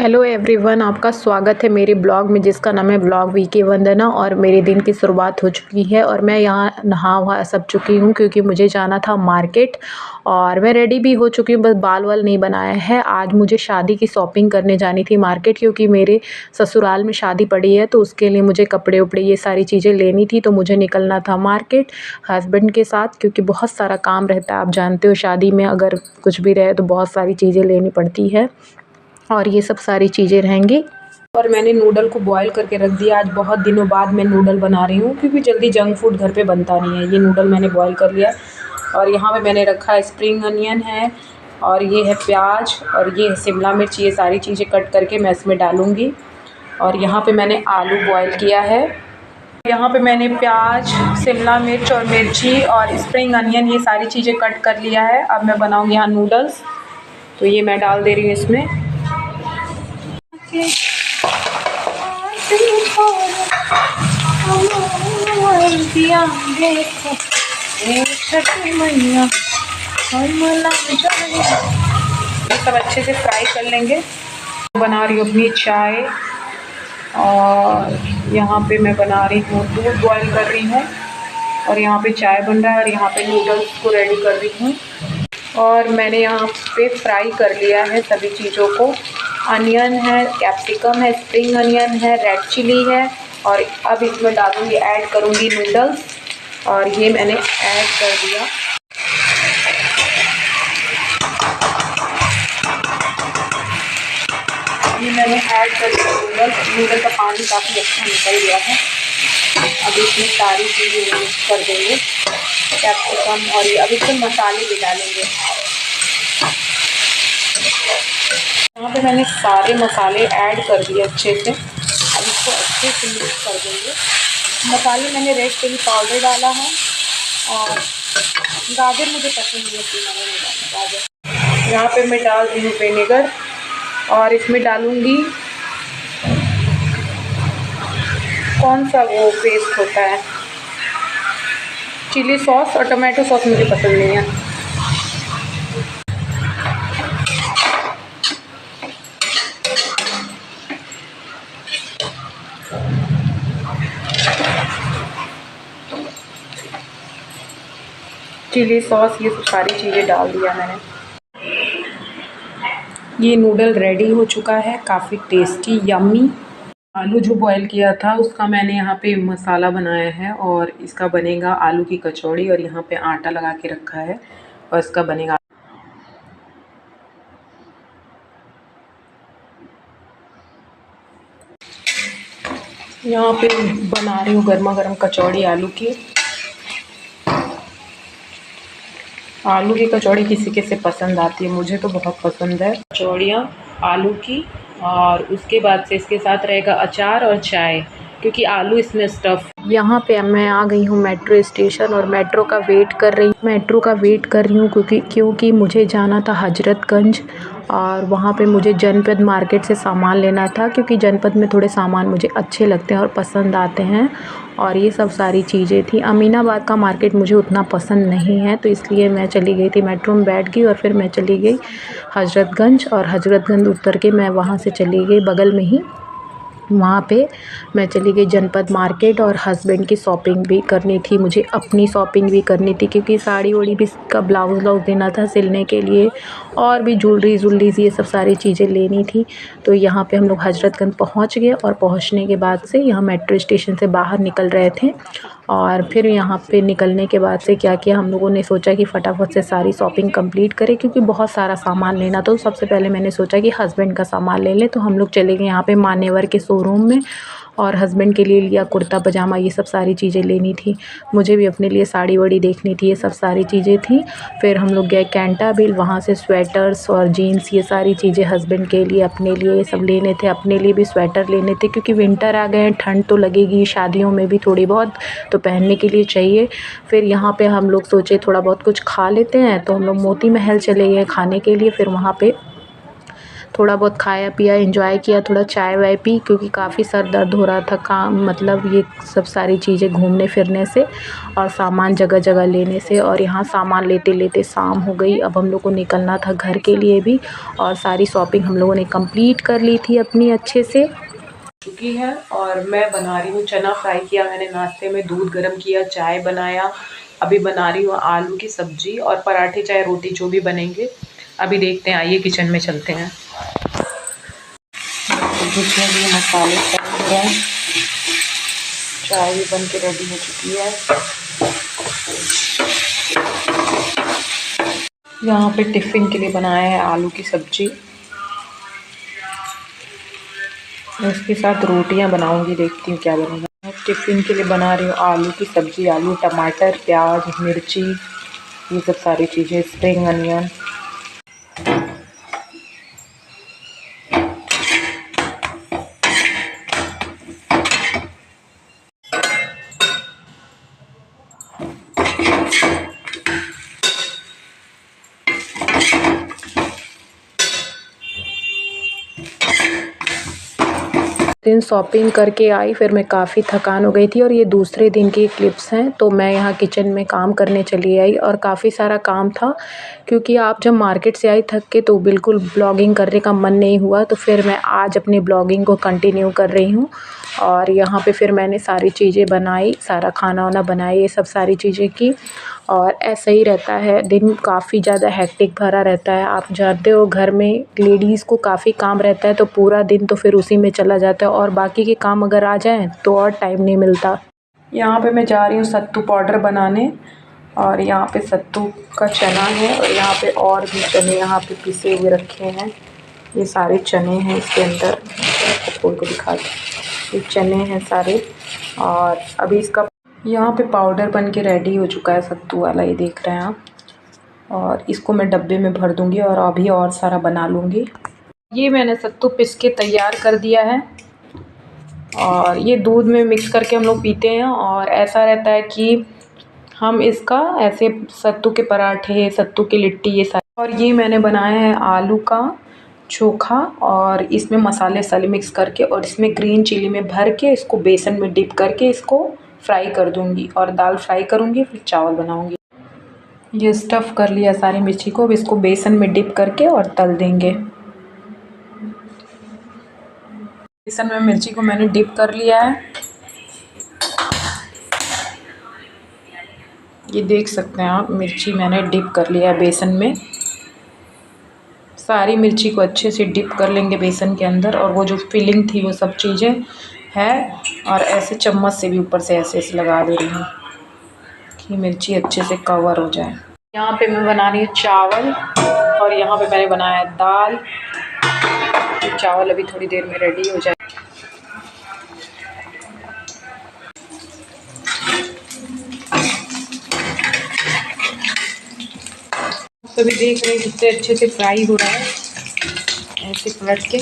Hello everyone, आपका स्वागत है मेरे ब्लॉग में जिसका नाम है ब्लॉग वीके वंदना। और मेरे दिन की शुरुआत हो चुकी है और मैं यहाँ नहा वहा सब चुकी हूँ क्योंकि मुझे जाना था मार्केट। और मैं रेडी भी हो चुकी हूँ, बस बाल वाल नहीं बनाया है। आज मुझे शादी की शॉपिंग करने जानी थी मार्केट, क्योंकि मेरे ससुराल में शादी पड़ी है तो उसके लिए मुझे कपड़े उपड़े ये सारी चीज़ें लेनी थी। तो मुझे निकलना था मार्केट हस्बैंड के साथ, क्योंकि बहुत सारा काम रहता है। आप जानते हो शादी में अगर कुछ भी रहे तो बहुत सारी चीज़ें लेनी पड़ती है और ये सब सारी चीज़ें रहेंगी। और मैंने नूडल को बॉईल करके रख दिया। आज बहुत दिनों बाद मैं नूडल बना रही हूँ क्योंकि जल्दी जंक फूड घर पे बनता नहीं है। ये नूडल मैंने बॉईल कर लिया और यहाँ पे मैंने रखा है स्प्रिंग अनियन है और ये है प्याज और ये है शिमला मिर्च। ये सारी चीज़ें कट करके मैं इसमें डालूँगी। और यहाँ पे मैंने आलू बॉईल किया है। यहाँ पे मैंने प्याज, शिमला मिर्च और मिर्ची और स्प्रिंग अनियन ये सारी चीज़ें कट कर लिया है। अब मैं बनाऊँगी यहाँ नूडल्स। तो ये मैं डाल दे रही हूँ इसमें। ये सब अच्छे से फ्राई कर लेंगे। बना रही हूँ अपनी चाय और यहाँ पे मैं बना रही हूँ दूध बॉईल कर रही हूँ और यहाँ पे चाय बन रहा है और यहाँ पे नूडल्स को रेडी कर रही हूँ। और मैंने यहाँ पे फ्राई कर लिया है सभी चीज़ों को। अनियन है, कैप्सिकम है, स्प्रिंग अनियन है, रेड चिली है और अब इसमें डालूँगी, ऐड करूँगी नूडल्स। और ये मैंने ऐड कर दिया। ये मैंने ऐड कर दिया नूडल का पानी काफ़ी अच्छा निकल गया है। अब इसमें सारी चीज़ें मिक्स कर देंगे, कैप्सिकम और ये। अब इसमें मसाले भी डालेंगे। यहाँ पे मैंने सारे मसाले ऐड कर दिए अच्छे से। अब इसको अच्छे से मिक्स कर देंगे। मसाले मैंने रेड चिली पाउडर डाला है और गाजर मुझे पसंद नहीं है, मैंने नहीं डाला गाजर। यहाँ पे मैं डाल रही हूँ विनेगर और इसमें डालूँगी कौन सा वो पेस्ट होता है, चिली सॉस। और टमाटो सॉस मुझे पसंद नहीं है। चिली सॉस ये सब सारी चीज़ें डाल दिया मैंने। ये नूडल रेडी हो चुका है, काफ़ी टेस्टी यम्मी। आलू जो बॉईल किया था उसका मैंने यहाँ पे मसाला बनाया है और इसका बनेगा आलू की कचौड़ी। और यहाँ पे आटा लगा के रखा है और इसका बनेगा। यहाँ पे बना रही हूँ गर्मा गर्म कचौड़ी आलू की। आलू की कचौड़ी किसी किसे पसंद आती है, मुझे तो बहुत पसंद है कचौड़ियाँ आलू की। और उसके बाद से इसके साथ रहेगा अचार और चाय, क्योंकि आलू इसमें स्टफ़। यहाँ पे मैं आ गई हूँ मेट्रो स्टेशन और मेट्रो का वेट कर रही हूँ क्योंकि मुझे जाना था हजरतगंज। और वहाँ पे मुझे जनपद मार्केट से सामान लेना था, क्योंकि जनपद में थोड़े सामान मुझे अच्छे लगते हैं और पसंद आते हैं। और ये सब सारी चीज़ें थी। अमीनाबाद का मार्केट मुझे उतना पसंद नहीं है, तो इसलिए मैं चली गई थी, मेट्रो में बैठ गई और फिर मैं चली गई हजरतगंज। और हजरतगंज उतर के मैं वहाँ से चली गई बगल में ही, वहाँ पे मैं चली गई जनपद मार्केट। और हस्बैंड की शॉपिंग भी करनी थी, मुझे अपनी शॉपिंग भी करनी थी, क्योंकि साड़ी वाड़ी भी का ब्लाउज़ देना था सिलने के लिए और भी ज्वेलरीज़ ये सब सारी चीज़ें लेनी थी। तो यहाँ पे हम लोग हजरतगंज पहुँच गए और पहुँचने के बाद से यहाँ मेट्रो स्टेशन से बाहर निकल रहे थे। और फिर यहाँ पे निकलने के बाद से क्या किया, हम लोगों ने सोचा कि फटाफट से सारी शॉपिंग कंप्लीट करें, क्योंकि बहुत सारा सामान लेना। तो सबसे पहले मैंने सोचा कि हस्बैंड का सामान ले लें। तो हम लोग चले गए यहाँ पे मान्यवर के शोरूम में और हस्बैंड के लिए लिया कुर्ता पजामा, ये सब सारी चीज़ें लेनी थी। मुझे भी अपने लिए साड़ी वाड़ी देखनी थी, ये सब सारी चीज़ें थी। फिर हम लोग गए कैंटाबिल, वहाँ से स्वेटर्स और जीन्स ये सारी चीज़ें हस्बैंड के लिए, अपने लिए ये सब लेने थे। अपने लिए भी स्वेटर लेने थे, क्योंकि विंटर आ गए हैं, ठंड तो लगेगी शादियों में भी थोड़ी बहुत, तो पहनने के लिए चाहिए। फिर यहाँ पे हम लोग सोचे थोड़ा बहुत कुछ खा लेते हैं, तो हम लोग मोती महल चले गए खाने के लिए। फिर वहाँ पे थोड़ा बहुत खाया पिया, एंजॉय किया, थोड़ा चाय वाय पी, क्योंकि काफ़ी सर दर्द हो रहा था काम मतलब ये सब सारी चीज़ें घूमने फिरने से और सामान जगह जगह लेने से। और यहाँ सामान लेते लेते शाम हो गई। अब हम लोग को निकलना था घर के लिए भी, और सारी शॉपिंग हम लोगों ने कंप्लीट कर ली थी अपनी अच्छे से चुकी है। और मैं बना रही हूँ चना फ्राई किया मैंने नाश्ते में, दूध गर्म किया, चाय बनाया। अभी बना रही हूँ आलू की सब्जी और पराठे चाहे रोटी जो भी बनेंगे। अभी देखते हैं, आइए किचन में चलते हैं। भुजिया भी मसाले फ्राई हो रहे हैं, चाय भी बन के रेडी हो चुकी है। यहाँ पे टिफ़िन के लिए बनाया है आलू की सब्जी, इसके साथ रोटियां बनाऊंगी, देखती हूँ क्या बनेगा। मैं टिफ़िन के लिए बना रही हूँ आलू की सब्ज़ी, आलू टमाटर प्याज मिर्ची ये सब सारी चीज़ें, स्प्रिंग अनियन। दिन शॉपिंग करके आई, फिर मैं काफ़ी थकान हो गई थी और ये दूसरे दिन की क्लिप्स हैं। तो मैं यहाँ किचन में काम करने चली आई और काफ़ी सारा काम था, क्योंकि आप जब मार्केट से आई थक के तो बिल्कुल ब्लॉगिंग करने का मन नहीं हुआ। तो फिर मैं आज अपनी ब्लॉगिंग को कंटिन्यू कर रही हूँ। और यहाँ पे फिर मैंने सारी चीज़ें बनाई, सारा खाना वाना बनाई, ये सब सारी चीज़ें की। और ऐसा ही रहता है, दिन काफ़ी ज़्यादा हेक्टिक भरा रहता है। आप जानते हो घर में लेडीज़ को काफ़ी काम रहता है, तो पूरा दिन तो फिर उसी में चला जाता है और बाकी के काम अगर आ जाएँ तो और टाइम नहीं मिलता। यहाँ पे मैं जा रही हूँ सत्तू पाउडर बनाने, और यहाँ पे सत्तू का चना है और यहाँ पे और भी चने यहाँ पे पिसे हुए रखे हैं। ये सारे चने हैं इसके अंदर, खोल के दिखा दूँ, ये चने हैं सारे। और अभी इसका यहाँ पे पाउडर बन के रेडी हो चुका है सत्तू वाला, ये देख रहे हैं आप। और इसको मैं डब्बे में भर दूँगी और अभी और सारा बना लूँगी। ये मैंने सत्तू पिस के तैयार कर दिया है और ये दूध में मिक्स करके हम लोग पीते हैं। और ऐसा रहता है कि हम इसका ऐसे सत्तू के पराठे, सत्तू की लिट्टी ये सारे। और ये मैंने बनाया है आलू का चोखा, और इसमें मसाले वसाले मिक्स करके और इसमें ग्रीन चिली में भर के इसको बेसन में डिप करके इसको फ्राई कर दूँगी। और दाल फ्राई करूँगी, फिर चावल बनाऊँगी। ये स्टफ़ कर लिया सारी मिर्ची को, अब इसको बेसन में डिप करके और तल देंगे। बेसन में मिर्ची को मैंने डिप कर लिया है, ये देख सकते हैं आप, मिर्ची मैंने डिप कर लिया है बेसन में। सारी मिर्ची को अच्छे से डिप कर लेंगे बेसन के अंदर, और वो जो फिलिंग थी वो सब चीज़ें है। और ऐसे चम्मच से भी ऊपर से ऐसे ऐसे लगा दे रही हूँ कि मिर्ची अच्छे से कवर हो जाए। यहाँ पे मैं बना रही हूँ चावल, और यहाँ पे मैंने बनाया है दाल। चावल अभी थोड़ी देर में रेडी हो जाए। सभी देख रहे हैं कितने अच्छे से फ्राई हो रहा है, ऐसे पलट के।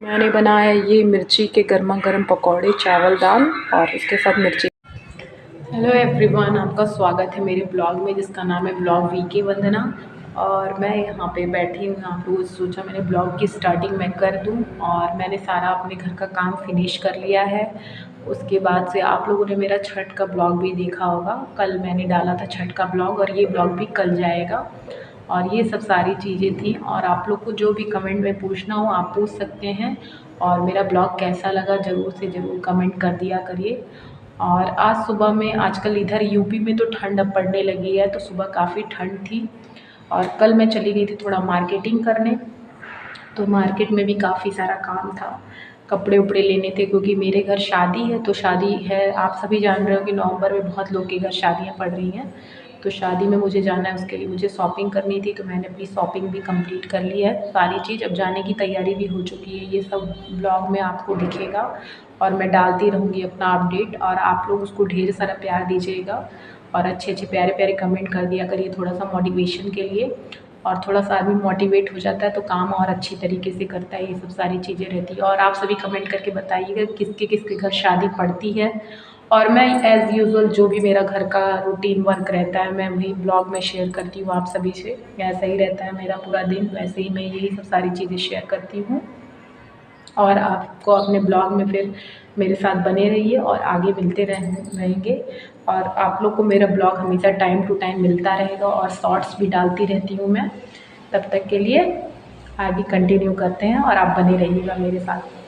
मैंने बनाया ये मिर्ची के गर्मा गर्म पकौड़े, चावल दाल और इसके साथ मिर्ची। हेलो एवरीवन, आपका स्वागत है मेरे ब्लॉग में जिसका नाम है ब्लॉग वीके वंदना। और मैं यहाँ पे बैठी हूँ, आप लोगों से सोचा मैंने ब्लॉग की स्टार्टिंग मैं कर दूँ। और मैंने सारा अपने घर का काम फिनिश कर लिया है। उसके बाद से आप लोगों ने मेरा छठ का ब्लॉग भी देखा होगा, कल मैंने डाला था छठ का ब्लॉग, और ये ब्लॉग भी कल जाएगा। और ये सब सारी चीज़ें थी। और आप लोग को जो भी कमेंट में पूछना हो आप पूछ सकते हैं। और मेरा ब्लॉग कैसा लगा ज़रूर से ज़रूर कमेंट कर दिया करिए। और आज सुबह में, आजकल इधर यूपी में तो ठंड अब पड़ने लगी है, तो सुबह काफ़ी ठंड थी। और कल मैं चली गई थी थोड़ा मार्केटिंग करने, तो मार्केट में भी काफ़ी सारा काम था, कपड़े उपड़े लेने थे, क्योंकि मेरे घर शादी है। तो शादी है, आप सभी जान रहे हो कि नवंबर में बहुत लोग के घर शादियाँ पड़ रही हैं। तो शादी में मुझे जाना है, उसके लिए मुझे शॉपिंग करनी थी, तो मैंने अपनी शॉपिंग भी कंप्लीट कर ली है सारी चीज़। अब जाने की तैयारी भी हो चुकी है, ये सब ब्लॉग में आपको दिखेगा और मैं डालती रहूँगी अपना अपडेट। और आप लोग उसको ढेर सारा प्यार दीजिएगा और अच्छे अच्छे प्यारे प्यारे कमेंट कर दिया करिए, थोड़ा सा मोटिवेशन के लिए। और थोड़ा सा आदमी मोटिवेट हो जाता है तो काम और अच्छी तरीके से करता है, ये सब सारी चीज़ें रहती है। और आप सभी कमेंट करके बताइएगा किसके किसके घर शादी पड़ती है और मैं एज़ यूजुअल जो भी मेरा घर का रूटीन वर्क रहता है मैं वही ब्लॉग में शेयर करती हूँ आप सभी से। ऐसा ही रहता है मेरा पूरा दिन, वैसे ही मैं यही सब सारी चीज़ें शेयर करती हूँ। और आपको अपने ब्लॉग में फिर मेरे साथ बने रहिए और आगे मिलते रहेंगे। और आप लोग को मेरा ब्लॉग हमेशा टाइम टू टाइम मिलता रहेगा और शॉर्ट्स भी डालती रहती हूँ मैं। तब तक के लिए आगे कंटिन्यू करते हैं और आप बने रहिएगा मेरे साथ।